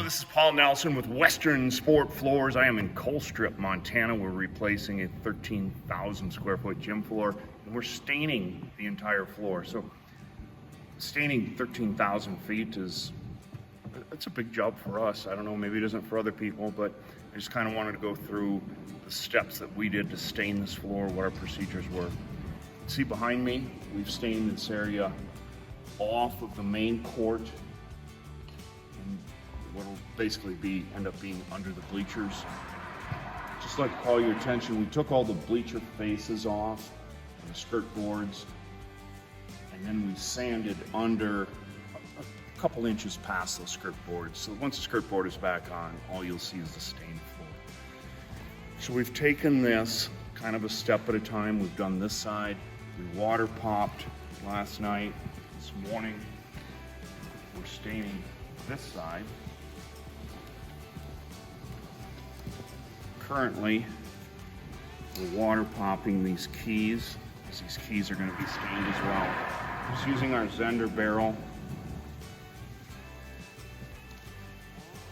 Hello, this is Paul Nelson with Western Sport Floors. I am in Colstrip, Montana. We're replacing a 13,000 square foot gym floor, and we're staining the entire floor. So staining 13,000 feet it's a big job for us. I don't know, maybe it isn't for other people, but I just kind of wanted to go through the steps that we did to stain this floor, what our procedures were. See behind me, we've stained this area off of the main court, and what'll basically end up being under the bleachers. Just like to call your attention, we took all the bleacher faces off, and the skirt boards, and then we sanded under a couple inches past those skirt boards. So once the skirt board is back on, all you'll see is the stained floor. So we've taken this kind of a step at a time. We've done this side. We water popped last night. This morning, we're staining this side. Currently, we're water popping these keys, because these keys are going to be stained as well. Just using our Zender barrel.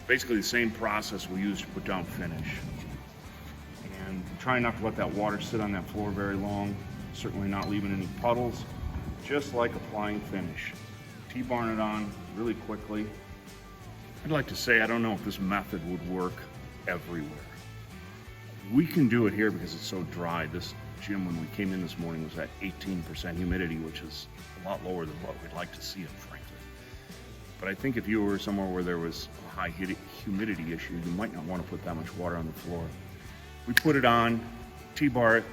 Basically the same process we used to put down finish. And try not to let that water sit on that floor very long, certainly not leaving any puddles, just like applying finish. T-barn it on really quickly. I'd like to say I don't know if this method would work everywhere. We can do it here because it's so dry. This gym, when we came in this morning, was at 18% humidity, which is a lot lower than what we'd like to see it, frankly. But I think if you were somewhere where there was a high humidity issue, you might not want to put that much water on the floor. We put it on, T-bar it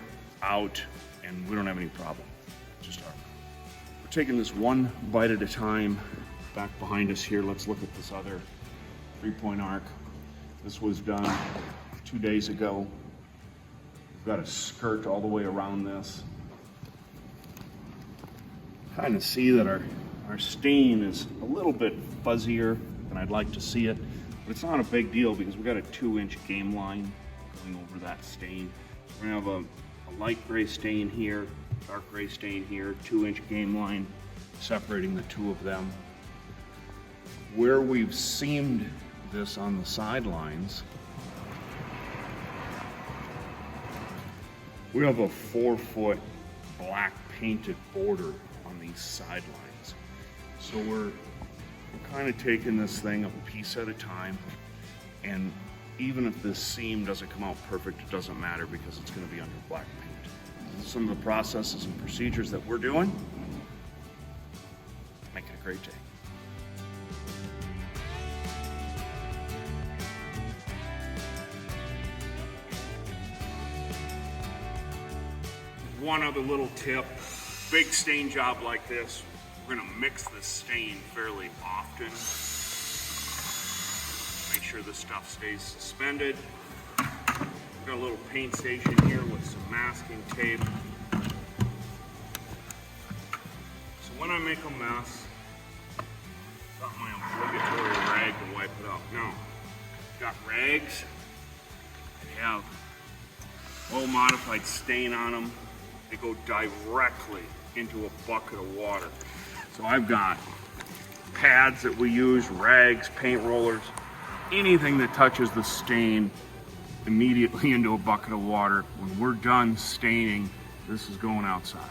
out, and we don't have any problem. Just our. We're taking this one bite at a time. Back behind us here, let's look at this other 3-point arc. This was done 2 days ago. We've got a skirt all the way around this. Kind of see that our stain is a little bit fuzzier than I'd like to see it, but it's not a big deal because we've got a 2-inch game line going over that stain. We're gonna have a light gray stain here, dark gray stain here, 2-inch game line separating the two of them. Where we've seamed this on the sidelines, we have a 4-foot black painted border on these sidelines. So we're kind of taking this thing a piece at a time, and even if this seam doesn't come out perfect, it doesn't matter because it's going to be under black paint. These are some of the processes and procedures that we're doing. Make it a great day. One other little tip, big stain job like this, we're gonna mix this stain fairly often. Make sure the stuff stays suspended. We've got a little paint station here with some masking tape. So when I make a mess, I've got my obligatory rag to wipe it up. Now, I've got rags that have oil modified stain on them. They go directly into a bucket of water. So I've got pads that we use, rags, paint rollers, anything that touches the stain immediately into a bucket of water. When we're done staining, this is going outside.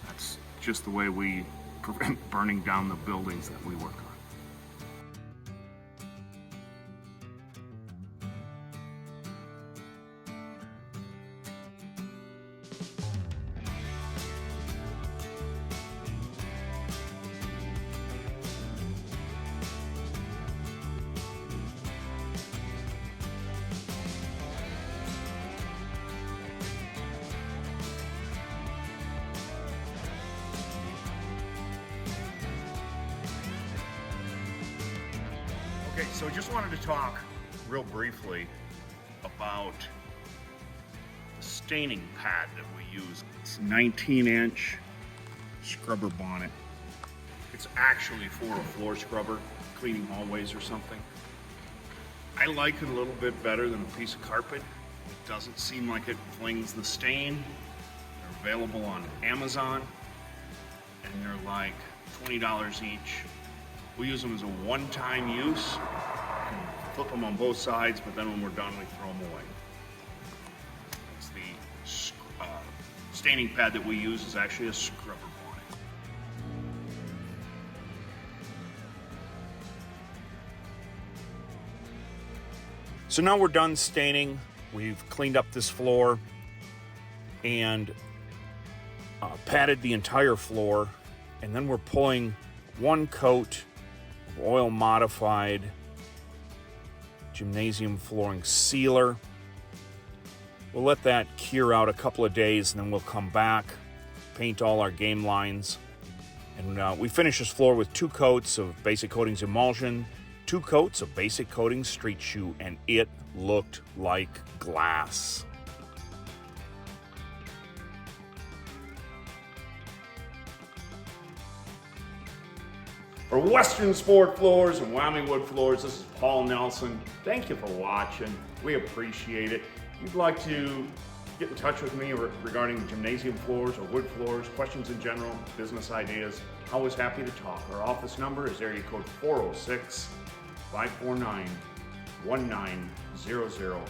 That's just the way we prevent burning down the buildings that we work on. Okay, so I just wanted to talk real briefly about the staining pad that we use. It's 19-inch scrubber bonnet. It's actually for a floor scrubber, cleaning hallways or something. I like it a little bit better than a piece of carpet. It doesn't seem like it flings the stain. They're available on Amazon, and they're like $20 each. We use them as a one-time use. You can flip them on both sides, but then when we're done, we throw them away. That's the staining pad that we use is actually a scrubber bonnet. So now we're done staining. We've cleaned up this floor and padded the entire floor, and then we're pulling one coat of oil modified gymnasium flooring sealer. We'll let that cure out a couple of days, and then we'll come back, paint all our game lines, and we finish this floor with 2 coats of Basic Coatings emulsion, 2 coats of Basic Coatings street shoe, and it looked like glass. For Western Sport Floors and Wyoming Wood Floors, this is Paul Nelson. Thank you for watching. We appreciate it. If you'd like to get in touch with me regarding gymnasium floors or wood floors, questions in general, business ideas, always happy to talk. Our office number is area code 406-549-1900.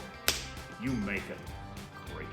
You make it great.